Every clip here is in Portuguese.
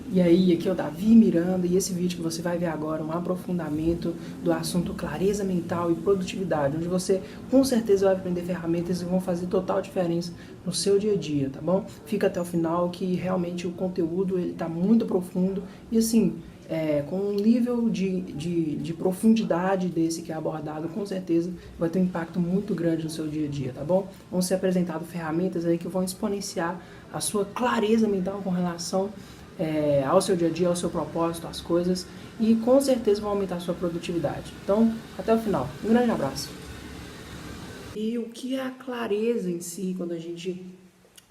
E aí, aqui é o Davi Miranda e esse vídeo que você vai ver agora é um aprofundamento do assunto clareza mental e produtividade, onde você com certeza vai aprender ferramentas que vão fazer total diferença no seu dia a dia, tá bom? Fica até o final que realmente o conteúdo ele tá muito profundo e assim, com um nível de profundidade desse que é abordado, com certeza vai ter um impacto muito grande no seu dia a dia, tá bom? Vão ser apresentadas ferramentas aí que vão exponenciar a sua clareza mental com relação ao seu dia a dia, ao seu propósito, às coisas, e com certeza vão aumentar a sua produtividade. Então, até o final. Um grande abraço. E o que é a clareza em si, quando a gente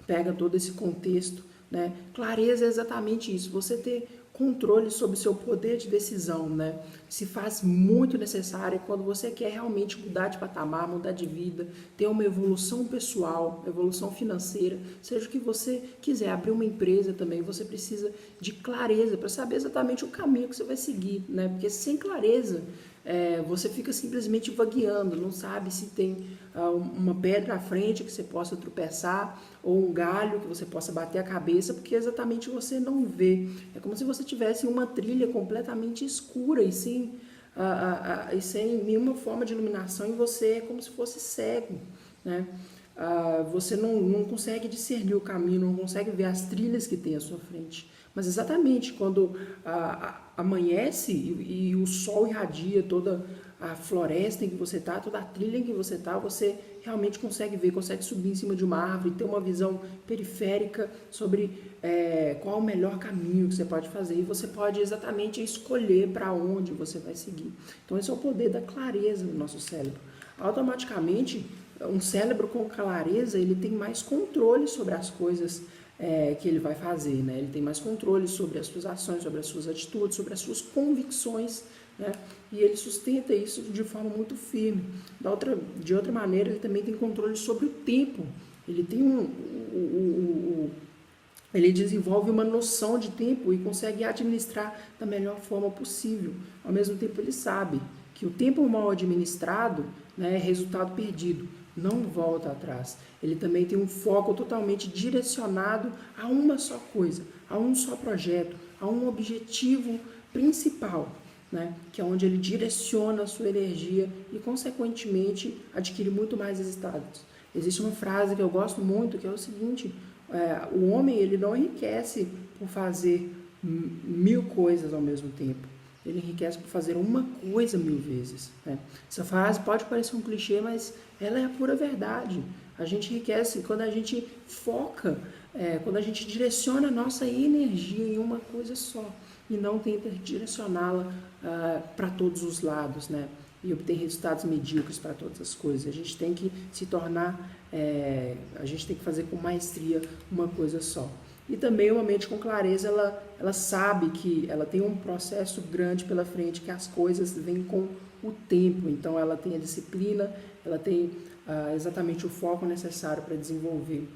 pega todo esse contexto, né? Clareza é exatamente isso, você ter controle sobre o seu poder de decisão, né? Se faz muito necessário quando você quer realmente mudar de patamar, mudar de vida, ter uma evolução pessoal, evolução financeira, seja o que você quiser, abrir uma empresa também, você precisa de clareza para saber exatamente o caminho que você vai seguir, né? Porque sem clareza, você fica simplesmente vagueando, não sabe se tem uma pedra à frente que você possa tropeçar ou um galho que você possa bater a cabeça, porque exatamente você não vê. É como se você tivesse uma trilha completamente escura e sem nenhuma forma de iluminação e você é como se fosse cego, né? Você não consegue discernir o caminho, não consegue ver as trilhas que tem à sua frente. Mas exatamente quando amanhece e o sol irradia toda a floresta em que você está, toda a trilha em que você está, você realmente consegue ver, consegue subir em cima de uma árvore, ter uma visão periférica sobre qual é o melhor caminho que você pode fazer. E você pode exatamente escolher para onde você vai seguir. Então esse é o poder da clareza do nosso cérebro. Automaticamente, um cérebro com clareza, ele tem mais controle sobre as coisas que ele vai fazer, né? Ele tem mais controle sobre as suas ações, sobre as suas atitudes, sobre as suas convicções, né? E ele sustenta isso de forma muito firme. De outra maneira, ele também tem controle sobre o tempo. Ele tem ele desenvolve uma noção de tempo e consegue administrar da melhor forma possível. Ao mesmo tempo, ele sabe que o tempo mal administrado, né, é resultado perdido, não volta atrás. Ele também tem um foco totalmente direcionado a uma só coisa, a um só projeto, a um objetivo principal, né, que é onde ele direciona a sua energia e, consequentemente, adquire muito mais resultados. Existe uma frase que eu gosto muito, que é o seguinte: o homem ele não enriquece por fazer 1000 coisas ao mesmo tempo. Ele enriquece por fazer uma coisa 1000 vezes. Né? Essa frase pode parecer um clichê, mas ela é a pura verdade. A gente enriquece quando a gente foca, quando a gente direciona a nossa energia em uma coisa só e não tenta direcioná-la para todos os lados, né? E obter resultados medíocres para todas as coisas. A gente tem que se tornar, a gente tem que fazer com maestria uma coisa só. E também uma mente com clareza, ela sabe que ela tem um processo grande pela frente, que as coisas vêm com o tempo. Então ela tem a disciplina, ela tem exatamente o foco necessário para desenvolver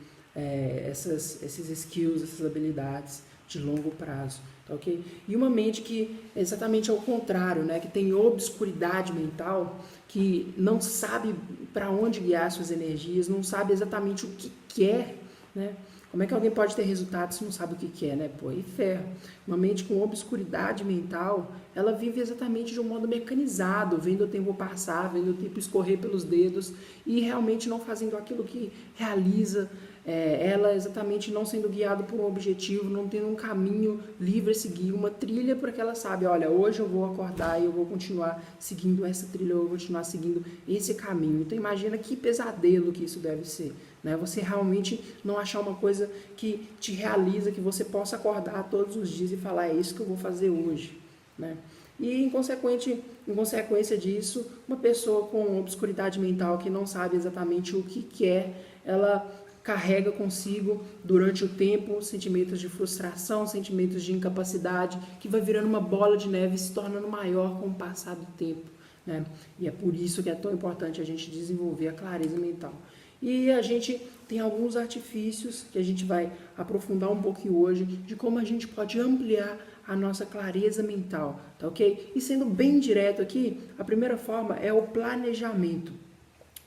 esses skills, essas habilidades de longo prazo. Tá, ok? E uma mente que é exatamente ao contrário, né? Que tem obscuridade mental, que não sabe para onde guiar suas energias, não sabe exatamente o que quer, né? Como é que alguém pode ter resultado se não sabe o que quer, né? Pô, aí ferra. Uma mente com obscuridade mental, ela vive exatamente de um modo mecanizado, vendo o tempo passar, vendo o tempo escorrer pelos dedos e realmente não fazendo aquilo que realiza, ela exatamente não sendo guiada por um objetivo, não tendo um caminho livre a seguir, uma trilha porque ela sabe, olha, hoje eu vou acordar e eu vou continuar seguindo essa trilha, eu vou continuar seguindo esse caminho. Então imagina que pesadelo que isso deve ser, né? Você realmente não achar uma coisa que te realiza, que você possa acordar todos os dias e falar, é isso que eu vou fazer hoje, né? E em consequência disso, uma pessoa com obscuridade mental que não sabe exatamente o que quer, ela carrega consigo durante o tempo sentimentos de frustração, sentimentos de incapacidade, que vai virando uma bola de neve e se tornando maior com o passar do tempo, né? E é por isso que é tão importante a gente desenvolver a clareza mental. E a gente tem alguns artifícios que a gente vai aprofundar um pouquinho hoje de como a gente pode ampliar a nossa clareza mental, tá ok? E sendo bem direto aqui, a primeira forma é o planejamento.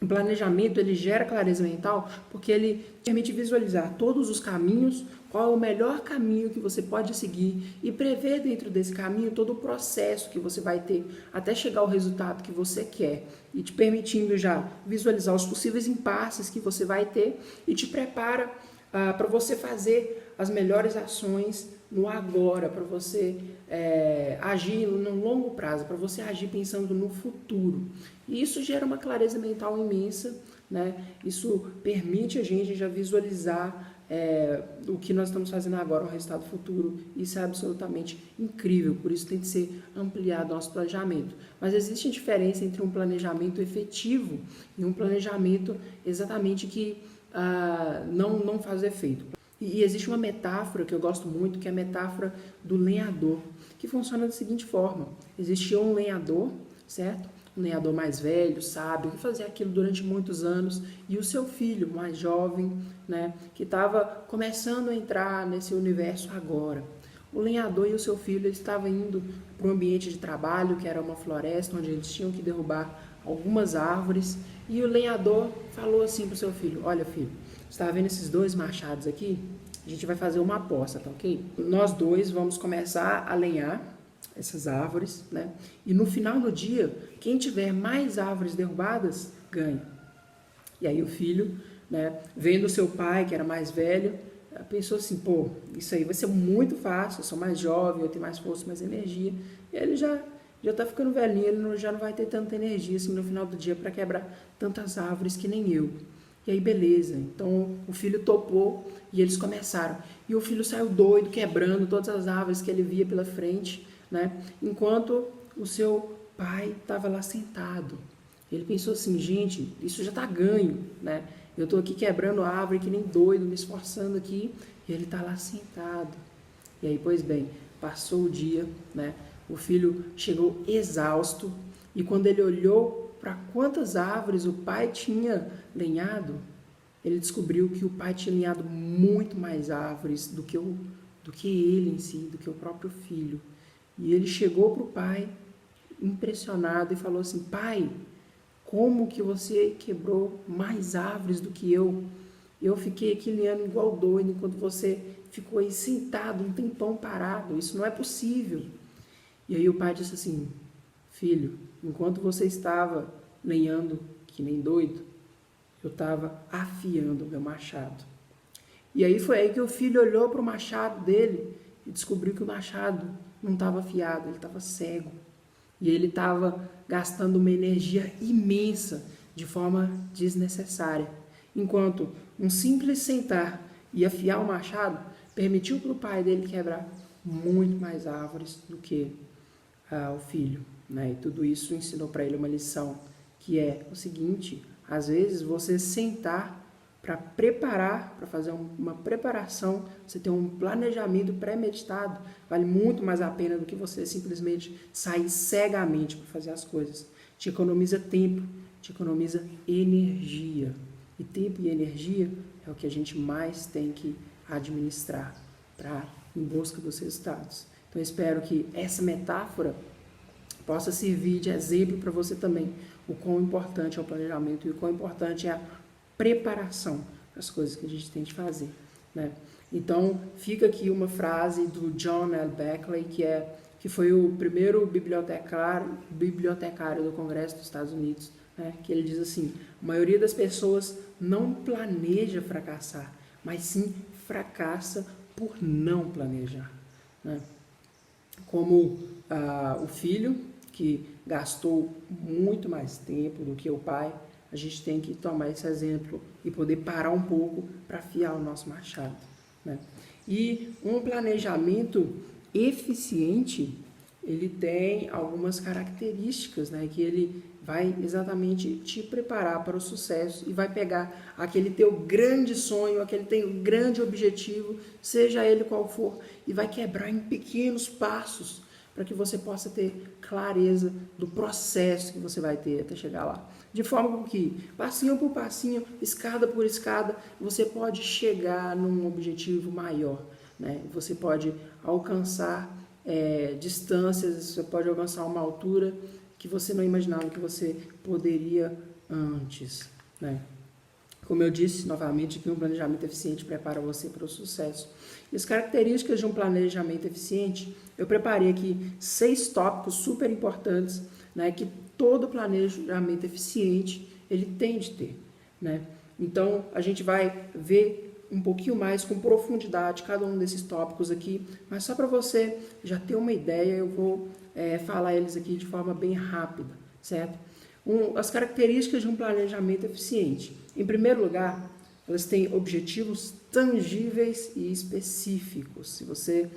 O planejamento, ele gera clareza mental porque ele permite visualizar todos os caminhos, qual é o melhor caminho que você pode seguir e prever dentro desse caminho todo o processo que você vai ter até chegar ao resultado que você quer e te permitindo já visualizar os possíveis impasses que você vai ter e te prepara para você fazer as melhores ações no agora, para você agir no longo prazo, para você agir pensando no futuro. E isso gera uma clareza mental imensa, né? Isso permite a gente já visualizar o que nós estamos fazendo agora, o resultado futuro. Isso é absolutamente incrível, por isso tem que ser ampliado o nosso planejamento. Mas existe diferença entre um planejamento efetivo e um planejamento exatamente que não faz efeito. E existe uma metáfora que eu gosto muito, que é a metáfora do lenhador, que funciona da seguinte forma. Existia um lenhador, certo? Um lenhador mais velho, sábio, que fazia aquilo durante muitos anos, e o seu filho mais jovem, né, que estava começando a entrar nesse universo agora. O lenhador e o seu filho estavam indo para um ambiente de trabalho, que era uma floresta, onde eles tinham que derrubar algumas árvores, e o lenhador falou assim para o seu filho: olha, filho, você está vendo esses 2 machados aqui? A gente vai fazer uma aposta, tá ok? Nós 2 vamos começar a lenhar essas árvores, né? E no final do dia, quem tiver mais árvores derrubadas, ganha. E aí o filho, né, vendo o seu pai, que era mais velho, pensou assim: pô, isso aí vai ser muito fácil, eu sou mais jovem, eu tenho mais força, mais energia. E ele já está ficando velhinho, ele já não vai ter tanta energia assim no final do dia para quebrar tantas árvores que nem eu. E aí, beleza. Então, o filho topou e eles começaram. E o filho saiu doido, quebrando todas as árvores que ele via pela frente, né? Enquanto o seu pai estava lá sentado. Ele pensou assim: gente, isso já está ganho, né? Eu estou aqui quebrando a árvore que nem doido, me esforçando aqui, e ele está lá sentado. E aí, pois bem, passou o dia, né? O filho chegou exausto, e quando ele olhou para quantas árvores o pai tinha lenhado, ele descobriu que o pai tinha lenhado muito mais árvores do que ele em si, do que o próprio filho. E ele chegou para o pai, impressionado, e falou assim: pai, como que você quebrou mais árvores do que eu? Eu fiquei aqui lenhando igual doido, enquanto você ficou aí sentado um tempão parado. Isso não é possível. E aí o pai disse assim: filho, enquanto você estava lenhando que nem doido, eu estava afiando o meu machado. E aí foi aí que o filho olhou para o machado dele e descobriu que o machado não estava afiado, ele estava cego. E ele estava gastando uma energia imensa de forma desnecessária. Enquanto um simples sentar e afiar o machado permitiu para o pai dele quebrar muito mais árvores do que o filho, né? E tudo isso ensinou para ele uma lição, que é o seguinte: às vezes você sentar para preparar, para fazer uma preparação, você ter um planejamento pré-meditado, vale muito mais a pena do que você simplesmente sair cegamente para fazer as coisas. Te economiza tempo, te economiza energia. E tempo e energia é o que a gente mais tem que administrar em busca dos resultados. Então, eu espero que essa metáfora possa servir de exemplo para você também, o quão importante é o planejamento e o quão importante é a preparação para as coisas que a gente tem de fazer, né? Então, fica aqui uma frase do John L. Beckley, que foi o primeiro bibliotecário do Congresso dos Estados Unidos, né? Que ele diz assim: a maioria das pessoas não planeja fracassar, mas sim fracassa por não planejar, né? Como o filho, que gastou muito mais tempo do que o pai, a gente tem que tomar esse exemplo e poder parar um pouco para afiar o nosso machado, né? E um planejamento eficiente, ele tem algumas características, né, que ele vai exatamente te preparar para o sucesso e vai pegar aquele teu grande sonho, aquele teu grande objetivo, seja ele qual for, e vai quebrar em pequenos passos para que você possa ter clareza do processo que você vai ter até chegar lá. De forma que, passinho por passinho, escada por escada, você pode chegar num objetivo maior, né? Você pode alcançar distâncias, você pode alcançar uma altura que você não imaginava que você poderia antes, né? Como eu disse novamente, que um planejamento eficiente prepara você para o sucesso. E as características de um planejamento eficiente, eu preparei aqui 6 tópicos super importantes, né, que todo planejamento eficiente ele tem de ter, né? Então, a gente vai ver um pouquinho mais com profundidade cada um desses tópicos aqui, mas só para você já ter uma ideia, eu vou falar eles aqui de forma bem rápida, certo? As características de um planejamento eficiente. Em primeiro lugar, elas têm objetivos tangíveis e específicos. Se você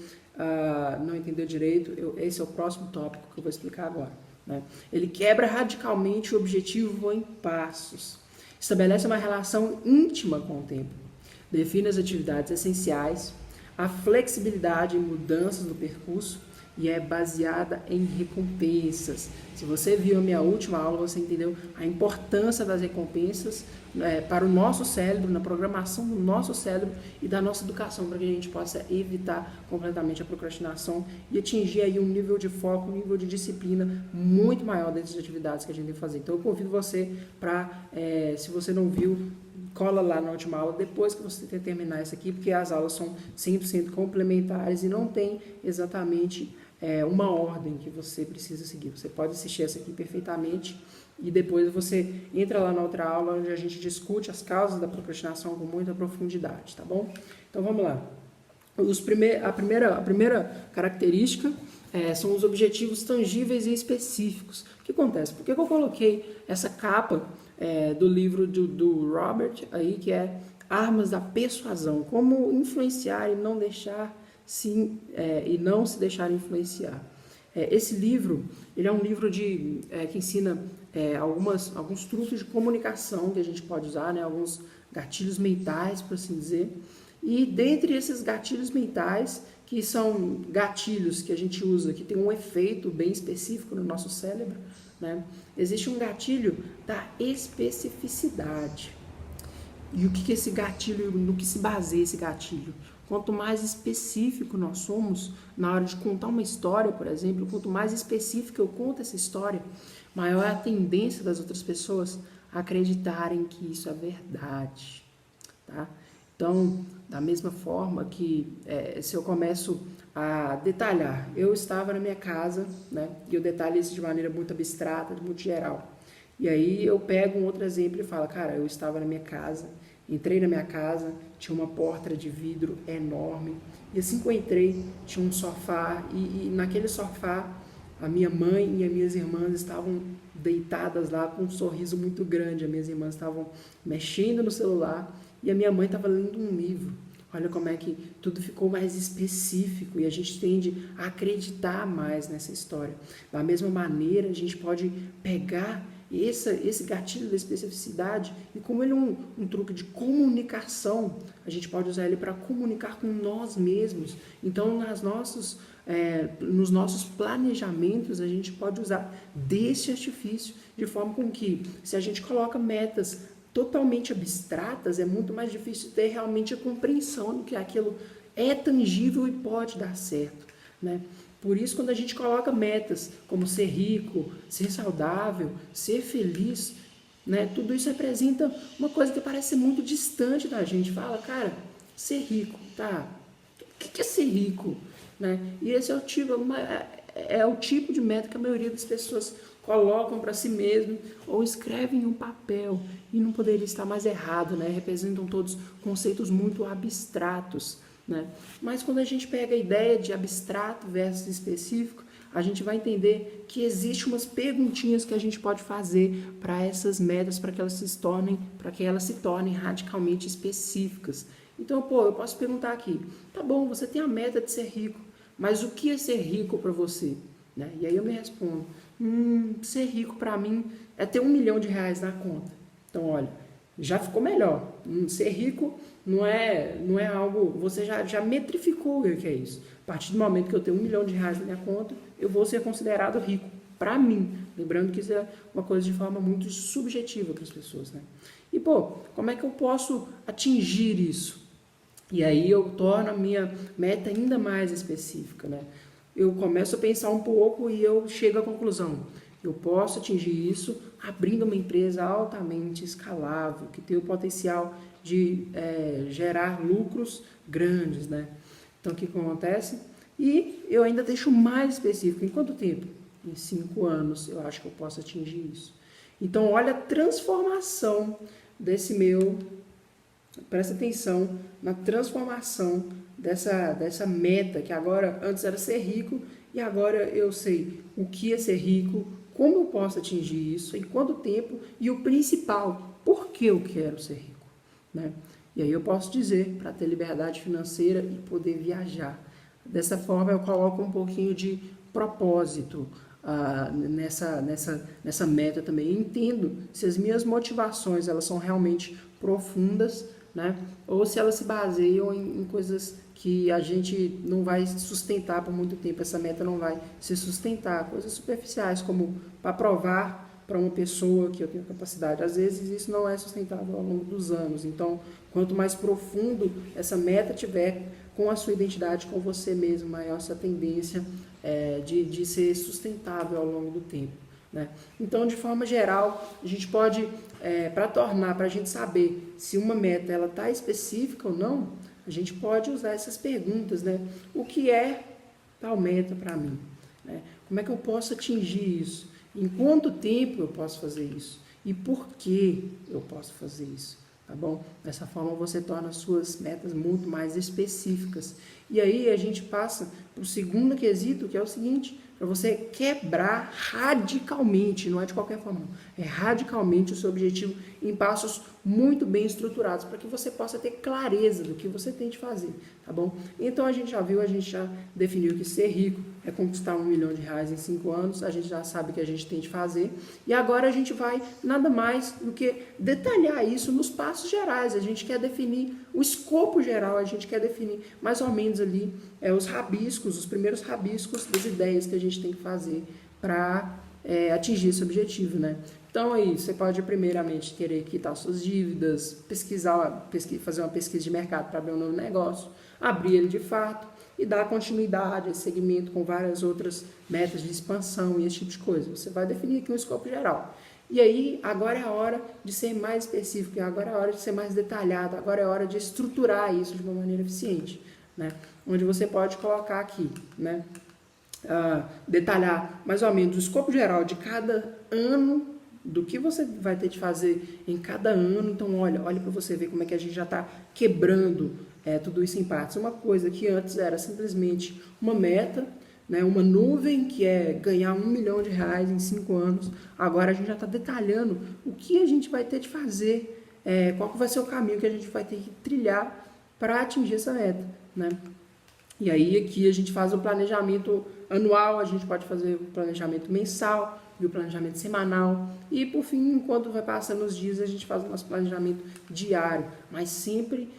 não entendeu direito, esse é o próximo tópico que eu vou explicar agora, né? Ele quebra radicalmente o objetivo em passos. Estabelece uma relação íntima com o tempo. Define as atividades essenciais, a flexibilidade em mudanças no percurso e é baseada em recompensas. Se você viu a minha última aula, você entendeu a importância das recompensas para o nosso cérebro, na programação do nosso cérebro e da nossa educação, para que a gente possa evitar completamente a procrastinação e atingir aí um nível de foco, um nível de disciplina muito maior dentro das atividades que a gente tem que fazer. Então eu convido você para, se você não viu, cola lá na última aula, depois que você terminar isso aqui, porque as aulas são 100% complementares e não tem exatamente uma ordem que você precisa seguir. Você pode assistir essa aqui perfeitamente e depois você entra lá na outra aula onde a gente discute as causas da procrastinação com muita profundidade, tá bom? Então vamos lá. A primeira característica são os objetivos tangíveis e específicos. O que acontece? Por que eu coloquei essa capa do livro do Robert aí, que é Armas da Persuasão, como influenciar e não se deixar influenciar. Esse livro, ele é um livro que ensina alguns truques de comunicação que a gente pode usar, né, alguns gatilhos mentais, por assim dizer. E dentre esses gatilhos mentais, que são gatilhos que a gente usa, que tem um efeito bem específico no nosso cérebro, né, existe um gatilho da especificidade. E o que esse gatilho, no que se baseia esse gatilho? Quanto mais específico nós somos na hora de contar uma história, por exemplo, quanto mais específico eu conto essa história, maior é a tendência das outras pessoas a acreditarem que isso é verdade, tá? Então, da mesma forma que se eu começo a detalhar, eu estava na minha casa, né? E eu detalho isso de maneira muito abstrata, muito geral. E aí eu pego um outro exemplo e falo, cara, eu estava na minha casa, entrei na minha casa, tinha uma porta de vidro enorme, e assim que eu entrei, tinha um sofá, e naquele sofá, a minha mãe e as minhas irmãs estavam deitadas lá com um sorriso muito grande, as minhas irmãs estavam mexendo no celular, e a minha mãe estava lendo um livro. Olha como é que tudo ficou mais específico e a gente tende a acreditar mais nessa história. Da mesma maneira, a gente pode pegar esse gatilho da especificidade e como ele é um truque de comunicação, a gente pode usar ele para comunicar com nós mesmos. Então, nos nossos planejamentos, a gente pode usar desse artifício de forma com que, se a gente coloca metas totalmente abstratas, é muito mais difícil ter realmente a compreensão do que aquilo é tangível e pode dar certo, né? Por isso, quando a gente coloca metas como ser rico, ser saudável, ser feliz, né, tudo isso representa uma coisa que parece muito distante da gente. Fala, cara, ser rico, tá? O que é ser rico? Né? E esse é o tipo de meta que a maioria das pessoas colocam para si mesmo ou escrevem em um papel e não poderia estar mais errado, né? Representam todos conceitos muito abstratos, né? Mas quando a gente pega a ideia de abstrato versus específico, a gente vai entender que existe umas perguntinhas que a gente pode fazer para essas metas, para que elas se tornem radicalmente específicas. Então, eu posso perguntar aqui, tá bom, você tem a meta de ser rico, mas o que é ser rico para você? Né? E aí eu me respondo, ser rico para mim é ter R$1 milhão na conta. Então, olha, já ficou melhor. Ser rico não é algo, você já metrificou o que é isso. A partir do momento que eu tenho R$1 milhão na minha conta, eu vou ser considerado rico para mim. Lembrando que isso é uma coisa de forma muito subjetiva para as pessoas, né? E, como é que eu posso atingir isso? E aí eu torno a minha meta ainda mais específica, né? Eu começo a pensar um pouco e eu chego à conclusão. Eu posso atingir isso abrindo uma empresa altamente escalável, que tem o potencial de gerar lucros grandes, né? Então, o que acontece? E eu ainda deixo mais específico. Em quanto tempo? Em 5 anos eu acho que eu posso atingir isso. Então, olha a transformação desse meu... Presta atenção na transformação dessa meta, que agora, antes era ser rico, e agora eu sei o que é ser rico, como eu posso atingir isso, em quanto tempo, e o principal, por que eu quero ser rico, né? E aí eu posso dizer, para ter liberdade financeira e poder viajar. Dessa forma eu coloco um pouquinho de propósito nessa meta também. Eu entendo se as minhas motivações elas são realmente profundas, né? Ou se elas se baseiam em coisas que a gente não vai sustentar por muito tempo, essa meta não vai se sustentar, coisas superficiais, como para provar para uma pessoa que eu tenho capacidade. Às vezes isso não é sustentável ao longo dos anos, então quanto mais profundo essa meta tiver com a sua identidade, com você mesmo, maior essa tendência de ser sustentável ao longo do tempo, né? Então, de forma geral, a gente pode, para a gente saber se uma meta ela está específica ou não, a gente pode usar essas perguntas, né? O que é tal meta para mim, né? Como é que eu posso atingir isso? Em quanto tempo eu posso fazer isso? E por que eu posso fazer isso? Tá bom? Dessa forma você torna as suas metas muito mais específicas. E aí a gente passa para o segundo quesito, que é o seguinte: para você quebrar radicalmente, não é de qualquer forma, é radicalmente o seu objetivo em passos muito bem estruturados, para que você possa ter clareza do que você tem de fazer, tá bom? Então a gente já definiu que ser rico é conquistar R$1 milhão em 5 anos, a gente já sabe o que a gente tem de fazer, e agora a gente vai nada mais do que detalhar isso nos passos gerais. A gente quer definir o escopo geral, a gente quer definir mais ou menos ali os primeiros rabiscos das ideias que a gente tem que fazer para atingir esse objetivo, né? Então aí você pode primeiramente querer quitar suas dívidas, fazer uma pesquisa de mercado para abrir um novo negócio, abrir ele de fato e dar continuidade a esse segmento com várias outras metas de expansão e esse tipo de coisa. Você vai definir aqui um escopo geral. E aí, agora é a hora de ser mais específico, agora é a hora de ser mais detalhado, agora é a hora de estruturar isso de uma maneira eficiente, né? Onde você pode colocar aqui, né? Detalhar mais ou menos o escopo geral de cada ano, do que você vai ter de fazer em cada ano. Então, olha para você ver como é que a gente já está quebrando tudo isso em partes. Uma coisa que antes era simplesmente uma meta, né, uma nuvem, que é ganhar R$1 milhão em 5 anos. Agora a gente já está detalhando o que a gente vai ter de fazer, qual que vai ser o caminho que a gente vai ter que trilhar para atingir essa meta, né? E aí aqui a gente faz o planejamento anual, a gente pode fazer o planejamento mensal e o planejamento semanal. E por fim, enquanto vai passando os dias, a gente faz o nosso planejamento diário, mas sempre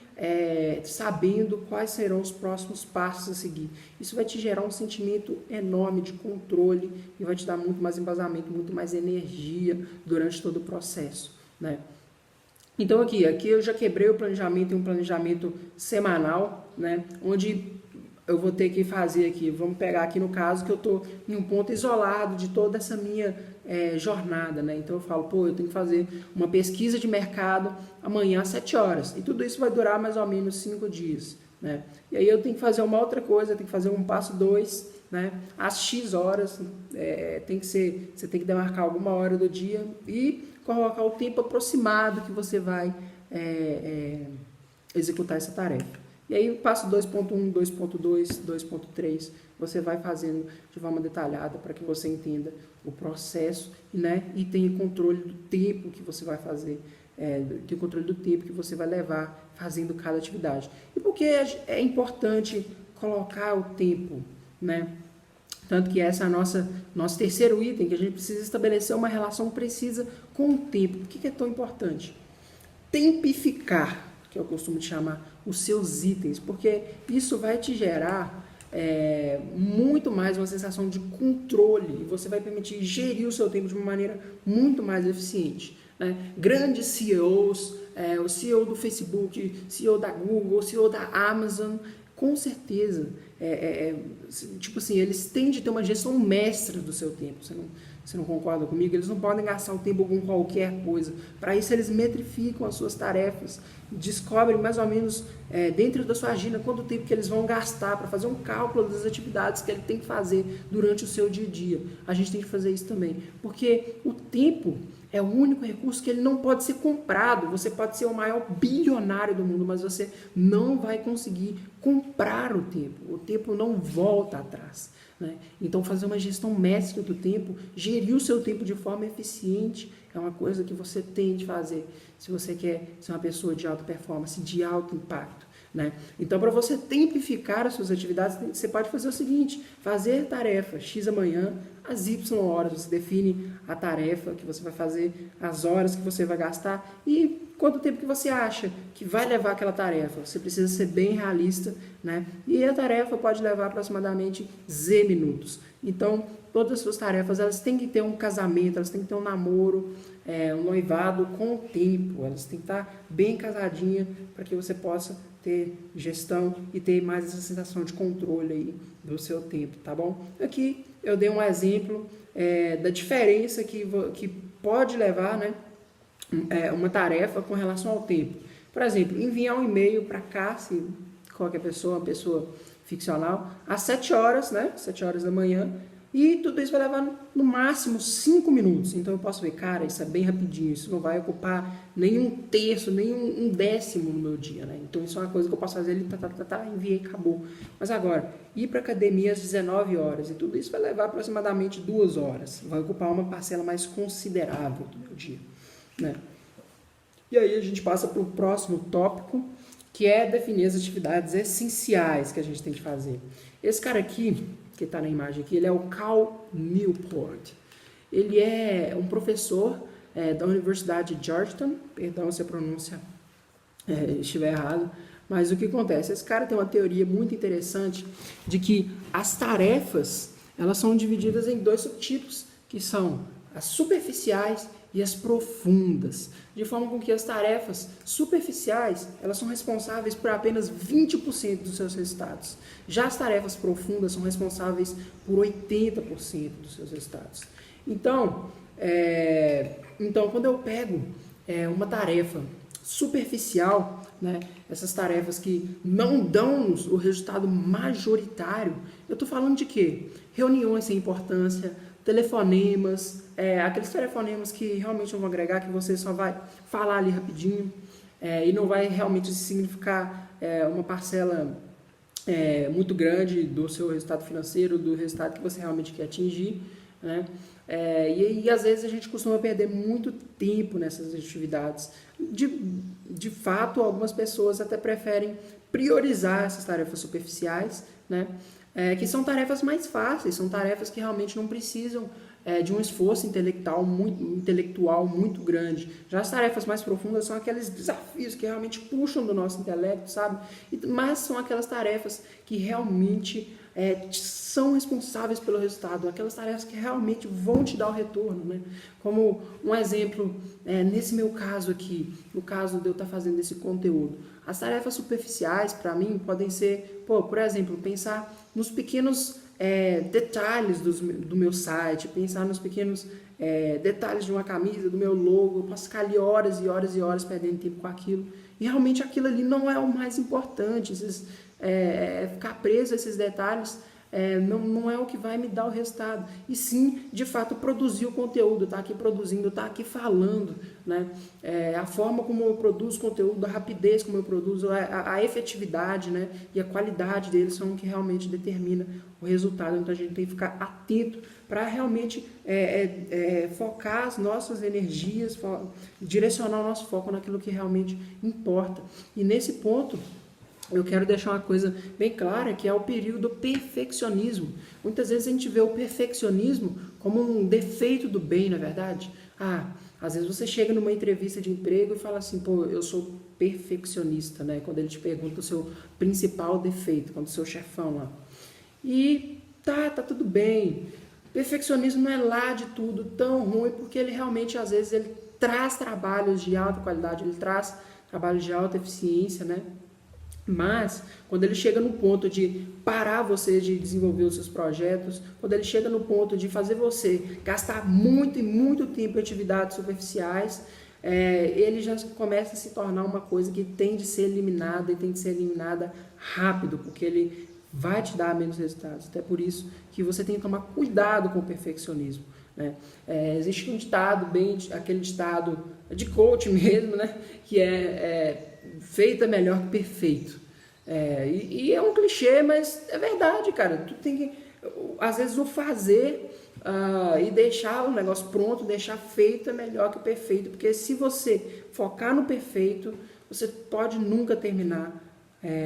sabendo quais serão os próximos passos a seguir. Isso vai te gerar um sentimento enorme de controle e vai te dar muito mais embasamento, muito mais energia durante todo o processo, né? Então aqui eu já quebrei o planejamento em um planejamento semanal, né? Onde eu vou ter que fazer aqui, vamos pegar aqui no caso que eu estou em um ponto isolado de toda essa minha jornada, né? Então eu falo, eu tenho que fazer uma pesquisa de mercado amanhã às 7 horas, e tudo isso vai durar mais ou menos 5 dias, né? E aí eu tenho que fazer uma outra coisa, eu tenho que fazer um passo 2, né? Às X horas, você tem que demarcar alguma hora do dia e colocar o tempo aproximado que você vai executar essa tarefa. E aí o passo 2.1, 2.2, 2.3, você vai fazendo de forma detalhada para que você entenda o processo, né? E tenha controle do tempo que você vai fazer, tenha controle do tempo que você vai levar fazendo cada atividade. E por que é importante colocar o tempo, né? Tanto que esse é nosso terceiro item, que a gente precisa estabelecer uma relação precisa com o tempo. Por que é tão importante? Tempificar, que eu costumo chamar, os seus itens, porque isso vai te gerar muito mais uma sensação de controle, e você vai permitir gerir o seu tempo de uma maneira muito mais eficiente, né? Grandes CEOs, o CEO do Facebook, CEO da Google, CEO da Amazon, com certeza tipo assim, eles têm de ter uma gestão mestra do seu tempo. Você não concorda comigo? Eles não podem gastar o tempo com qualquer coisa. Para isso, eles metrificam as suas tarefas, descobrem mais ou menos dentro da sua agenda quanto tempo que eles vão gastar para fazer um cálculo das atividades que ele tem que fazer durante o seu dia a dia. A gente tem que fazer isso também, porque o tempo é o único recurso que ele não pode ser comprado. Você pode ser o maior bilionário do mundo, mas você não vai conseguir comprar o tempo. O tempo não volta atrás, né? Então, fazer uma gestão mestra do tempo, gerir o seu tempo de forma eficiente, é uma coisa que você tem de fazer se você quer ser uma pessoa de alta performance, de alto impacto, né? Então, para você tempificar as suas atividades, você pode fazer o seguinte: fazer tarefa X amanhã, às Y horas. Você define a tarefa que você vai fazer, as horas que você vai gastar e quanto tempo que você acha que vai levar aquela tarefa. Você precisa ser bem realista, né? E a tarefa pode levar aproximadamente Z minutos. Então, todas as suas tarefas, elas têm que ter um casamento, elas têm que ter um namoro, um noivado com o tempo. Elas têm que estar bem casadinhas para que você possa ter gestão e ter mais essa sensação de controle aí do seu tempo, tá bom? Aqui eu dei um exemplo da diferença que pode levar, né, uma tarefa com relação ao tempo. Por exemplo, enviar um e-mail para cá, se qualquer pessoa, uma pessoa ficcional, às 7 horas, né, 7 horas da manhã, e tudo isso vai levar no máximo 5 minutos. Então eu posso ver, cara, isso é bem rapidinho, isso não vai ocupar nem um terço, nem um décimo no meu dia, né? Então isso é uma coisa que eu posso fazer ali, enviei, acabou. Mas agora, ir para academia às 19 horas, e tudo isso vai levar aproximadamente 2 horas. Vai ocupar uma parcela mais considerável do meu dia, né? E aí a gente passa para o próximo tópico, que é definir as atividades essenciais que a gente tem que fazer. Esse cara aqui, que está na imagem aqui, ele é o Cal Newport. Ele é um professor da Universidade de Georgetown, perdão se a pronúncia estiver errada, mas o que acontece? Esse cara tem uma teoria muito interessante de que as tarefas, elas são divididas em 2 subtipos, que são as superficiais e as profundas, de forma com que as tarefas superficiais, elas são responsáveis por apenas 20% dos seus resultados. Já as tarefas profundas são responsáveis por 80% dos seus resultados. Então, quando eu pego uma tarefa superficial, né, essas tarefas que não dão o resultado majoritário, eu estou falando de quê? Reuniões sem importância, telefonemas, aqueles telefonemas que realmente não vão agregar, que você só vai falar ali rapidinho e não vai realmente significar uma parcela muito grande do seu resultado financeiro, do resultado que você realmente quer atingir, né? E às vezes a gente costuma perder muito tempo nessas atividades. De fato, algumas pessoas até preferem priorizar essas tarefas superficiais, né? Que são tarefas mais fáceis, são tarefas que realmente não precisam de um esforço intelectual muito grande. Já as tarefas mais profundas são aqueles desafios que realmente puxam do nosso intelecto, sabe? Mas são aquelas tarefas que realmente são responsáveis pelo resultado, aquelas tarefas que realmente vão te dar o retorno, né? Como um exemplo, nesse meu caso aqui, no caso de eu estar fazendo esse conteúdo, as tarefas superficiais para mim podem ser, por exemplo, pensar nos pequenos detalhes do meu site, pensar nos pequenos detalhes de uma camisa, do meu logo. Eu posso ficar ali horas e horas e horas perdendo tempo com aquilo, e realmente aquilo ali não é o mais importante. Ficar preso a esses detalhes não é o que vai me dar o resultado, e sim, de fato, produzir o conteúdo, tá aqui produzindo, tá aqui falando, né? A forma como eu produzo conteúdo, a rapidez como eu produzo, a efetividade, né, e a qualidade deles são o que realmente determina o resultado. Então a gente tem que ficar atento para realmente focar as nossas energias, direcionar o nosso foco naquilo que realmente importa. E nesse ponto eu quero deixar uma coisa bem clara, que é o perigo do perfeccionismo. Muitas vezes a gente vê o perfeccionismo como um defeito do bem, na verdade. Às vezes você chega numa entrevista de emprego e fala assim, eu sou perfeccionista, né? Quando ele te pergunta o seu principal defeito, quando o seu chefão lá. E tá tudo bem. Perfeccionismo não é lá de tudo tão ruim, porque ele realmente, às vezes, ele traz trabalhos de alta qualidade, ele traz trabalhos de alta eficiência, né? Mas, quando ele chega no ponto de parar você de desenvolver os seus projetos, quando ele chega no ponto de fazer você gastar muito e muito tempo em atividades superficiais, ele já começa a se tornar uma coisa que tem de ser eliminada e tem de ser eliminada rápido, porque ele vai te dar menos resultados. Até por isso que você tem que tomar cuidado com o perfeccionismo, né? Existe um ditado, aquele ditado de coach mesmo, né? Que feito é melhor que perfeito. E é um clichê, mas é verdade, cara. Tu tem que, às vezes, o fazer e deixar o negócio pronto, deixar feito é melhor que perfeito, porque se você focar no perfeito, você pode nunca terminar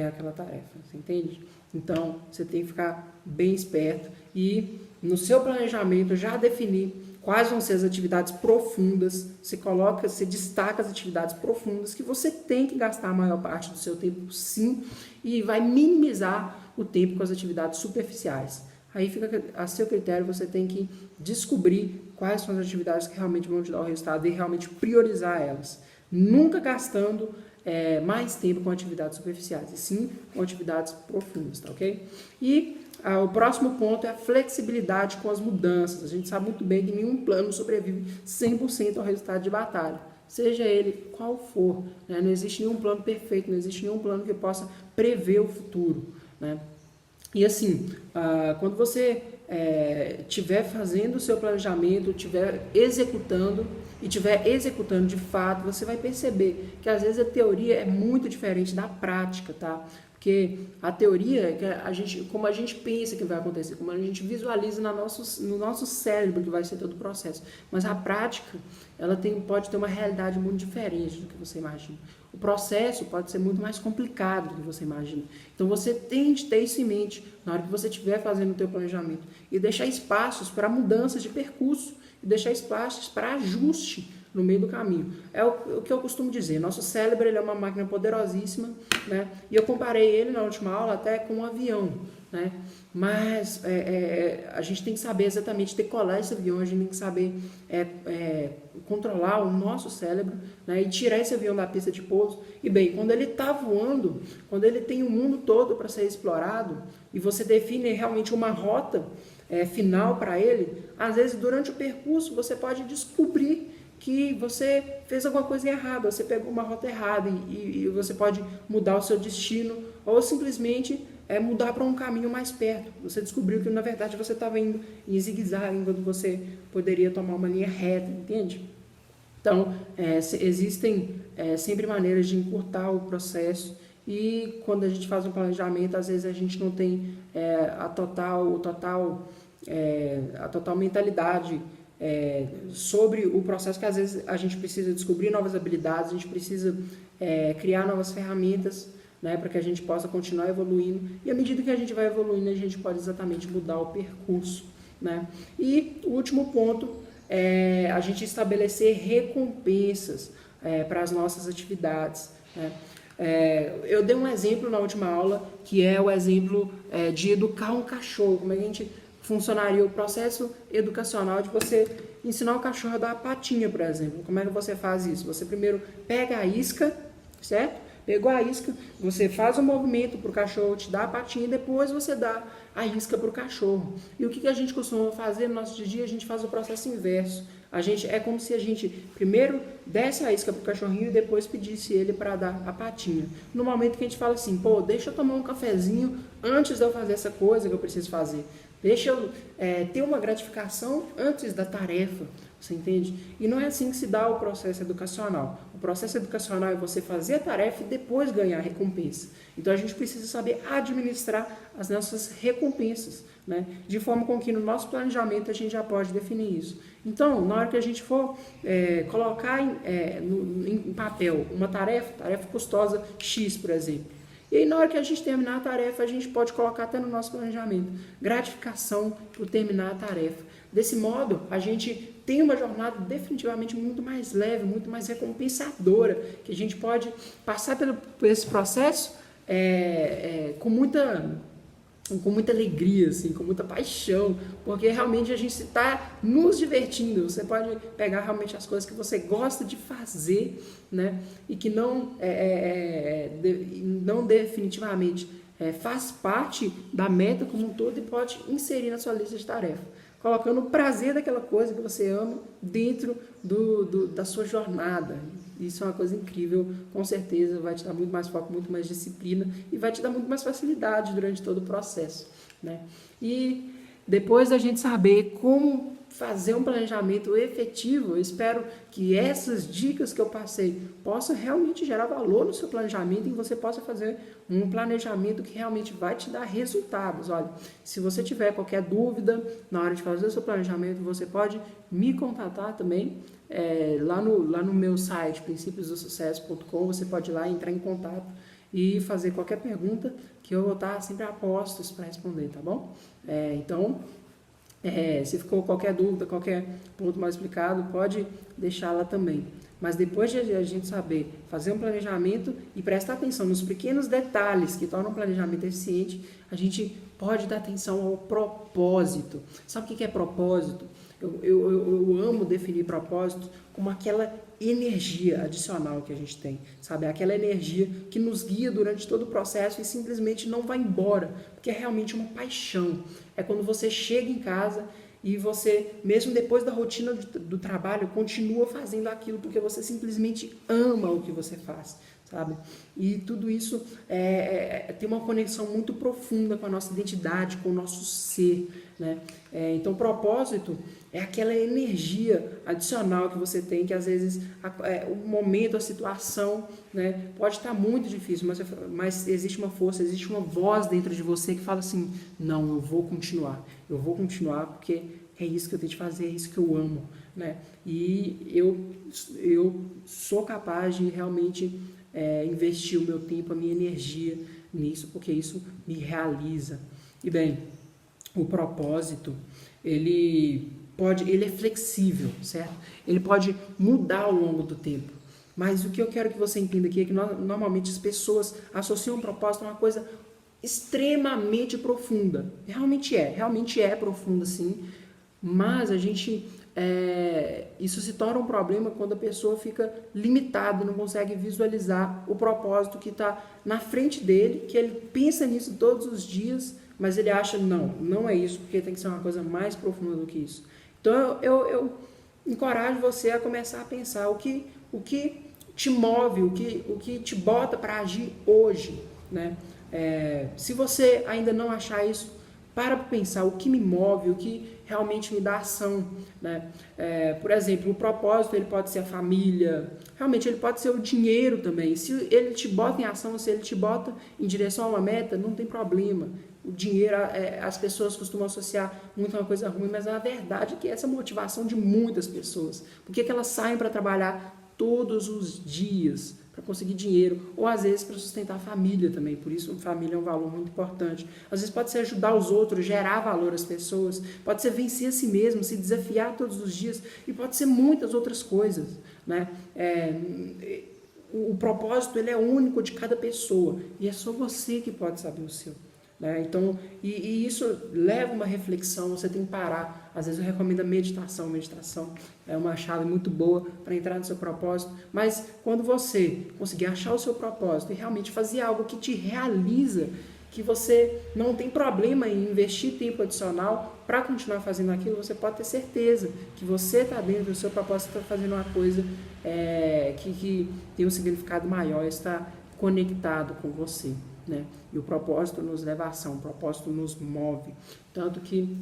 aquela tarefa, você entende? Então, você tem que ficar bem esperto e no seu planejamento já definir quais vão ser as atividades profundas, você destaca as atividades profundas que você tem que gastar a maior parte do seu tempo, sim, e vai minimizar o tempo com as atividades superficiais. Aí fica a seu critério, você tem que descobrir quais são as atividades que realmente vão te dar o resultado e realmente priorizar elas. Nunca gastando mais tempo com atividades superficiais, e sim com atividades profundas, tá ok? E o próximo ponto é a flexibilidade com as mudanças. A gente sabe muito bem que nenhum plano sobrevive 100% ao resultado de batalha, seja ele qual for, né? Não existe nenhum plano perfeito, não existe nenhum plano que possa prever o futuro, né? E assim, quando você estiver fazendo o seu planejamento, estiver executando de fato, você vai perceber que às vezes a teoria é muito diferente da prática, tá? Porque a teoria é que como a gente pensa que vai acontecer, como a gente visualiza no nosso cérebro que vai ser todo o processo. Mas a prática, ela pode ter uma realidade muito diferente do que você imagina. O processo pode ser muito mais complicado do que você imagina. Então você tem de ter isso em mente na hora que você estiver fazendo o teu planejamento e deixar espaços para mudanças de percurso e deixar espaços para ajuste no meio do caminho. É o que eu costumo dizer, nosso cérebro ele é uma máquina poderosíssima, né? E eu comparei ele na última aula até com um avião, né? Mas a gente tem que saber exatamente decolar esse avião, a gente tem que saber controlar o nosso cérebro, né? E tirar esse avião da pista de pouso. E bem, quando ele está voando, quando ele tem o mundo todo para ser explorado, e você define realmente uma rota final para ele, às vezes durante o percurso você pode descobrir que você fez alguma coisa errada, você pegou uma rota errada e você pode mudar o seu destino ou simplesmente mudar para um caminho mais perto. Você descobriu que na verdade você estava indo em zigue-zague quando você poderia tomar uma linha reta, entende? Então, existem sempre maneiras de encurtar o processo e quando a gente faz um planejamento, às vezes a gente não tem a total mentalidade sobre o processo, que às vezes a gente precisa descobrir novas habilidades, a gente precisa criar novas ferramentas, né, para que a gente possa continuar evoluindo, e à medida que a gente vai evoluindo, a gente pode exatamente mudar o percurso, né? E o último ponto é a gente estabelecer recompensas para as nossas atividades, né? Eu dei um exemplo na última aula, que é o exemplo de educar um cachorro, como é que a gente funcionaria o processo educacional de você ensinar o cachorro a dar a patinha, por exemplo. Como é que você faz isso? Você primeiro pega a isca, certo? Pegou a isca, você faz um movimento para o cachorro te dar a patinha e depois você dá a isca para o cachorro. E o que a gente costuma fazer no nosso dia a dia? A gente faz o processo inverso. É como se a gente primeiro desse a isca para o cachorrinho e depois pedisse ele para dar a patinha. No momento que a gente fala assim, pô, deixa eu tomar um cafezinho antes de eu fazer essa coisa que eu preciso fazer. Deixa eu ter uma gratificação antes da tarefa, você entende? E não é assim que se dá o processo educacional. O processo educacional é você fazer a tarefa e depois ganhar a recompensa. Então a gente precisa saber administrar as nossas recompensas, né? De forma com que no nosso planejamento a gente já pode definir isso. Então, na hora que a gente for colocar em papel uma tarefa custosa X, por exemplo, e aí, na hora que a gente terminar a tarefa, a gente pode colocar até no nosso planejamento gratificação por terminar a tarefa. Desse modo, a gente tem uma jornada definitivamente muito mais leve, muito mais recompensadora, que a gente pode passar por esse processo com muita com muita alegria, assim, com muita paixão, porque realmente a gente está nos divertindo. Você pode pegar realmente as coisas que você gosta de fazer, né, e que não definitivamente faz parte da meta como um todo e pode inserir na sua lista de tarefas, colocando o prazer daquela coisa que você ama dentro da sua jornada. Isso é uma coisa incrível, com certeza vai te dar muito mais foco, muito mais disciplina e vai te dar muito mais facilidade durante todo o processo, né? E depois da gente saber como fazer um planejamento efetivo, eu espero que essas dicas que eu passei possam realmente gerar valor no seu planejamento e que você possa fazer um planejamento que realmente vai te dar resultados. Olha, se você tiver qualquer dúvida na hora de fazer o seu planejamento, você pode me contatar também lá no meu site, principiosdosucesso.com. Você pode ir lá, entrar em contato e fazer qualquer pergunta que eu vou estar sempre a postos para responder, tá bom? Então, se ficou qualquer dúvida, qualquer ponto mais explicado, pode deixar lá também. Mas depois de a gente saber fazer um planejamento e prestar atenção nos pequenos detalhes que tornam o planejamento eficiente, a gente pode dar atenção ao propósito. Sabe o que é propósito? Eu amo definir propósito como aquela energia adicional que a gente tem, sabe? Aquela energia que nos guia durante todo o processo e simplesmente não vai embora, porque é realmente uma paixão. É quando você chega em casa e você, mesmo depois da rotina do trabalho, continua fazendo aquilo porque você simplesmente ama o que você faz, sabe? E tudo isso tem uma conexão muito profunda com a nossa identidade, com o nosso ser, né? Então, propósito é aquela energia adicional que você tem, que às vezes o momento, a situação, né, pode estar muito difícil, mas existe uma força, existe uma voz dentro de você que fala assim, não, eu vou continuar porque é isso que eu tenho de fazer, é isso que eu amo, né? E eu sou capaz de realmente investir o meu tempo, a minha energia nisso, porque isso me realiza. E bem, o propósito, ele é flexível, certo? Ele pode mudar ao longo do tempo. Mas o que eu quero que você entenda aqui é que normalmente as pessoas associam o propósito a uma coisa extremamente profunda. Realmente é profunda, sim. Mas isso se torna um problema quando a pessoa fica limitada, não consegue visualizar o propósito que está na frente dele, que ele pensa nisso todos os dias, mas ele acha, não é isso, porque tem que ser uma coisa mais profunda do que isso. Então, eu encorajo você a começar a pensar o que te move, o que te bota para agir hoje, né? Se você ainda não achar isso, para pensar o que me move, o que realmente me dá ação, né? Por exemplo, o propósito ele pode ser a família, realmente ele pode ser o dinheiro também. Se ele te bota em ação, se ele te bota em direção a uma meta, não tem problema. O dinheiro, as pessoas costumam associar muito a uma coisa ruim, mas a verdade é que essa é a motivação de muitas pessoas. Por que elas saem para trabalhar todos os dias para conseguir dinheiro, ou às vezes para sustentar a família também, por isso a família é um valor muito importante. Às vezes pode ser ajudar os outros, gerar valor às pessoas, pode ser vencer a si mesmo, se desafiar todos os dias, e pode ser muitas outras coisas, né? O propósito ele é único de cada pessoa, e é só você que pode saber o seu. Então, e isso leva uma reflexão, você tem que parar. Às vezes eu recomendo a meditação é uma chave muito boa para entrar no seu propósito, mas quando você conseguir achar o seu propósito e realmente fazer algo que te realiza, que você não tem problema em investir tempo adicional para continuar fazendo aquilo, você pode ter certeza que você está dentro do seu propósito, está fazendo uma coisa que tem um significado maior, está conectado com você, né? E o propósito nos leva à ação, o propósito nos move. Tanto que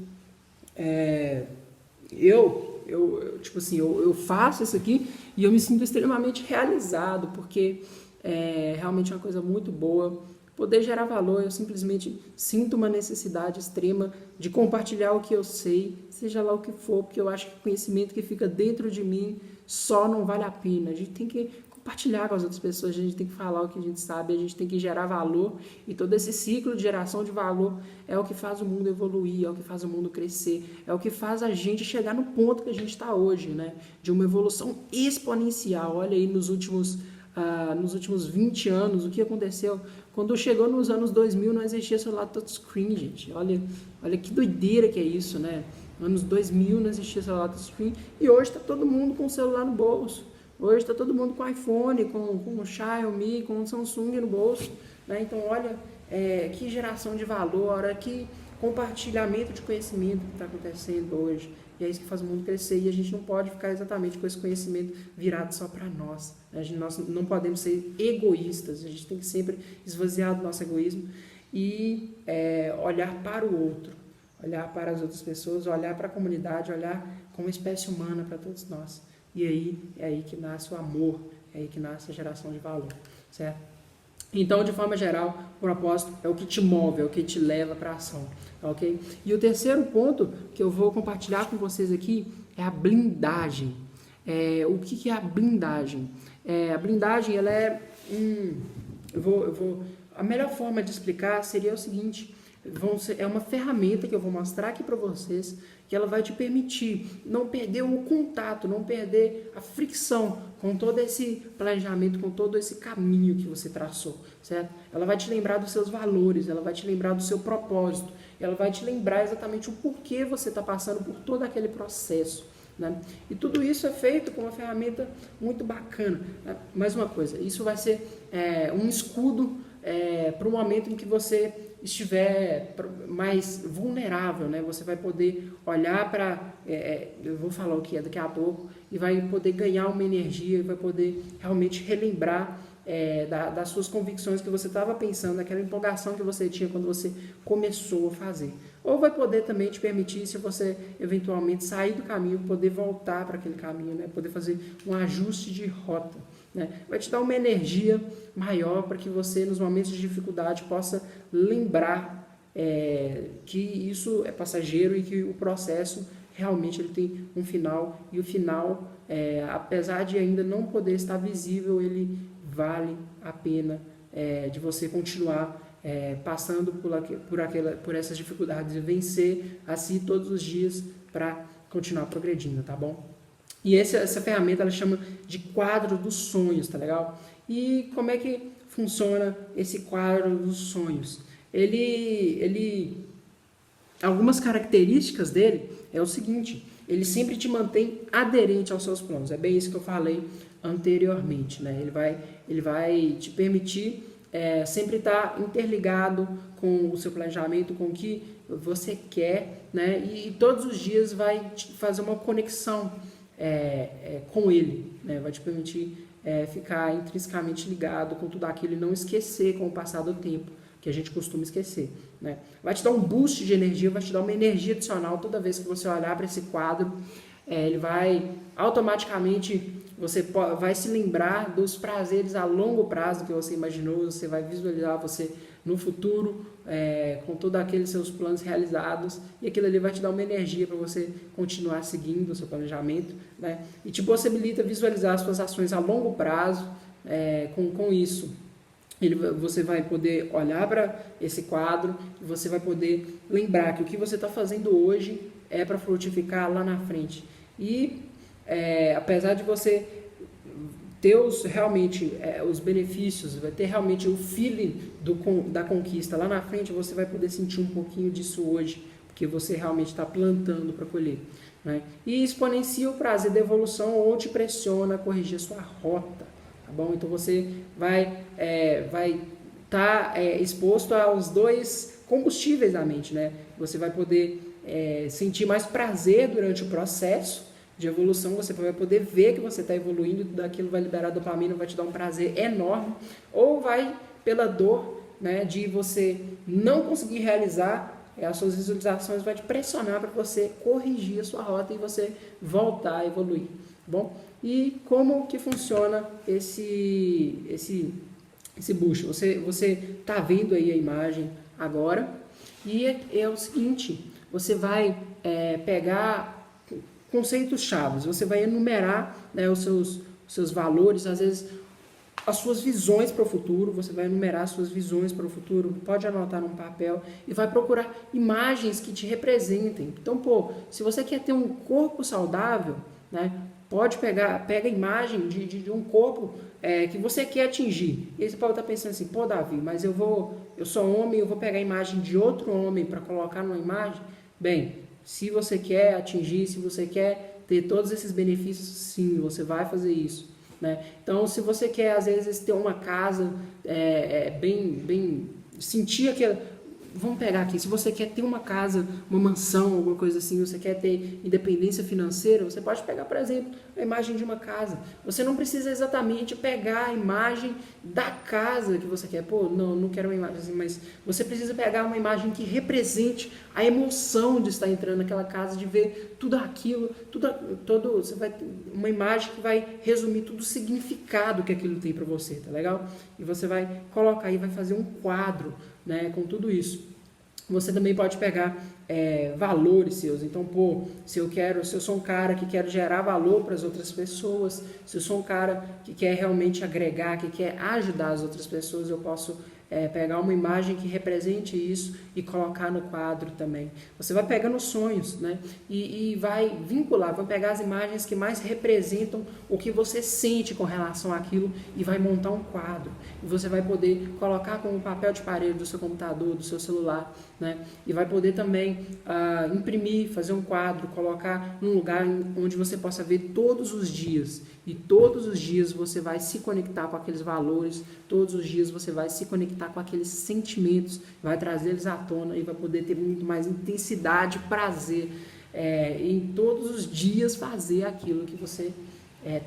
eu faço isso aqui e eu me sinto extremamente realizado, porque realmente é uma coisa muito boa poder gerar valor. Eu simplesmente sinto uma necessidade extrema de compartilhar o que eu sei, seja lá o que for, porque eu acho que o conhecimento que fica dentro de mim só não vale a pena. A gente tem que compartilhar com as outras pessoas, a gente tem que falar o que a gente sabe, a gente tem que gerar valor, e todo esse ciclo de geração de valor é o que faz o mundo evoluir, é o que faz o mundo crescer, é o que faz a gente chegar no ponto que a gente está hoje, né? De uma evolução exponencial. Olha aí nos últimos nos últimos 20 anos, o que aconteceu? Quando chegou nos anos 2000, não existia celular touchscreen, gente. Olha que doideira que é isso, né? Anos 2000 não existia celular touchscreen e hoje está todo mundo com o celular no bolso. Hoje está todo mundo com iPhone, com Xiaomi, com Samsung no bolso, né? Então, olha que geração de valor, que compartilhamento de conhecimento que está acontecendo hoje. E é isso que faz o mundo crescer. E a gente não pode ficar exatamente com esse conhecimento virado só para nós. Nós não podemos ser egoístas. A gente tem que sempre esvaziar do nosso egoísmo e olhar para o outro, olhar para as outras pessoas, olhar para a comunidade, olhar como espécie humana para todos nós. E aí é aí que nasce o amor, é aí que nasce a geração de valor, certo? Então, de forma geral, o propósito é o que te move, é o que te leva para a ação, ok? E o terceiro ponto que eu vou compartilhar com vocês aqui é a blindagem. O que é a blindagem? A blindagem, ela é a melhor forma de explicar seria o seguinte: é uma ferramenta que eu vou mostrar aqui para vocês, que ela vai te permitir não perder o contato, não perder a fricção com todo esse planejamento, com todo esse caminho que você traçou, certo? Ela vai te lembrar dos seus valores, ela vai te lembrar do seu propósito, ela vai te lembrar exatamente o porquê você está passando por todo aquele processo, né? E tudo isso é feito com uma ferramenta muito bacana, né? Mais uma coisa, isso vai ser um escudo para o momento em que você estiver mais vulnerável, né? Você vai poder olhar para, eu vou falar o que é daqui a pouco, e vai poder ganhar uma energia, e vai poder realmente relembrar das suas convicções que você estava pensando, daquela empolgação que você tinha quando você começou a fazer. Ou vai poder também te permitir, se você eventualmente sair do caminho, poder voltar para aquele caminho, né? Poder fazer um ajuste de rota, né? Vai te dar uma energia maior para que você, nos momentos de dificuldade, possa lembrar que isso é passageiro e que o processo realmente ele tem um final, e o final, apesar de ainda não poder estar visível, ele vale a pena de você continuar passando por essas dificuldades e vencer assim todos os dias para continuar progredindo, tá bom? E essa ferramenta ela chama de quadro dos sonhos, tá legal? E como é que funciona esse quadro dos sonhos? Algumas características dele é o seguinte: ele sempre te mantém aderente aos seus planos. É bem isso que eu falei anteriormente, né? Ele vai te permitir sempre estar interligado com o seu planejamento, com o que você quer, né? E todos os dias vai te fazer uma conexão com ele, né? Vai te permitir ficar intrinsecamente ligado com tudo aquilo e não esquecer com o passar do tempo, que a gente costuma esquecer, né? Vai te dar um boost de energia, vai te dar uma energia adicional toda vez que você olhar para esse quadro. Ele vai automaticamente, você vai se lembrar dos prazeres a longo prazo que você imaginou, você vai visualizar você no futuro com todos aqueles seus planos realizados, e aquilo ali vai te dar uma energia para você continuar seguindo o seu planejamento, né? E te possibilita visualizar as suas ações a longo prazo. Com isso, você vai poder olhar para esse quadro e você vai poder lembrar que o que você está fazendo hoje é para frutificar lá na frente. E apesar de você ter realmente os benefícios, vai ter realmente o feeling da conquista lá na frente, você vai poder sentir um pouquinho disso hoje, porque você realmente está plantando para colher, né? E exponencia o prazer da evolução ou te pressiona a corrigir a sua rota, tá bom? Então você vai estar exposto aos dois combustíveis da mente, né? Você vai poder sentir mais prazer durante o processo de evolução, você vai poder ver que você está evoluindo, daquilo vai liberar dopamina, vai te dar um prazer enorme, ou vai pela dor, né, de você não conseguir realizar as suas visualizações, vai te pressionar para você corrigir a sua rota e você voltar a evoluir, tá bom? E como que funciona esse boost? Você está vendo aí a imagem agora, e é o seguinte: você vai pegar conceitos chaves, você vai enumerar, né, os seus valores, às vezes as suas visões para o futuro, você vai enumerar as suas visões para o futuro, pode anotar num papel e vai procurar imagens que te representem. Então, se você quer ter um corpo saudável, né, pega a imagem de um corpo que você quer atingir. E aí você pode estar pensando assim, pô, Davi, mas eu sou homem, eu vou pegar a imagem de outro homem para colocar numa imagem? Bem, se você quer atingir, se você quer ter todos esses benefícios, sim, você vai fazer isso. Né? Então, se você quer, às vezes, ter uma casa bem sentir aquela... Vamos pegar aqui, se você quer ter uma casa, uma mansão, alguma coisa assim, você quer ter independência financeira, você pode pegar, por exemplo, a imagem de uma casa. Você não precisa exatamente pegar a imagem da casa que você quer. Pô, não quero uma imagem assim, mas você precisa pegar uma imagem que represente a emoção de estar entrando naquela casa, de ver tudo aquilo, você vai ter uma imagem que vai resumir todo o significado que aquilo tem para você, tá legal? E você vai colocar aí, vai fazer um quadro, né, com tudo isso. Você também pode pegar valores seus. Então, pô, se eu sou um cara que quero gerar valor para as outras pessoas, se eu sou um cara que quer realmente agregar, que quer ajudar as outras pessoas, eu posso pegar uma imagem que represente isso e colocar no quadro também. Você vai pegando sonhos, né? E vai vincular, vai pegar as imagens que mais representam o que você sente com relação àquilo e vai montar um quadro. E você vai poder colocar como papel de parede do seu computador, do seu celular, né? E vai poder também imprimir, fazer um quadro, colocar num lugar onde você possa ver todos os dias. E todos os dias você vai se conectar com aqueles valores, todos os dias você vai se conectar com aqueles sentimentos, vai trazer eles à tona e vai poder ter muito mais intensidade, prazer em todos os dias fazer aquilo que você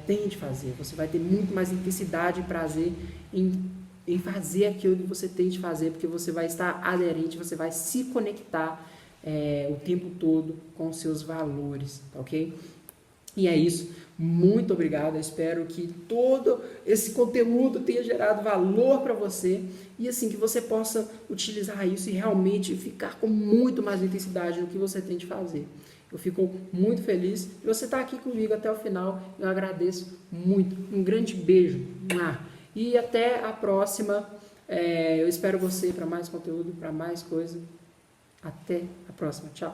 tem de fazer. Você vai ter muito mais intensidade e prazer em fazer aquilo que você tem de fazer, porque você vai estar aderente, você vai se conectar o tempo todo com os seus valores, tá ok? E é isso. Muito obrigado. Eu espero que todo esse conteúdo tenha gerado valor para você e assim que você possa utilizar isso e realmente ficar com muito mais intensidade no que você tem de fazer. Eu fico muito feliz de você estar aqui comigo até o final. Eu agradeço muito. Um grande beijo. E até a próxima. Eu espero você para mais conteúdo, para mais coisa. Até a próxima. Tchau.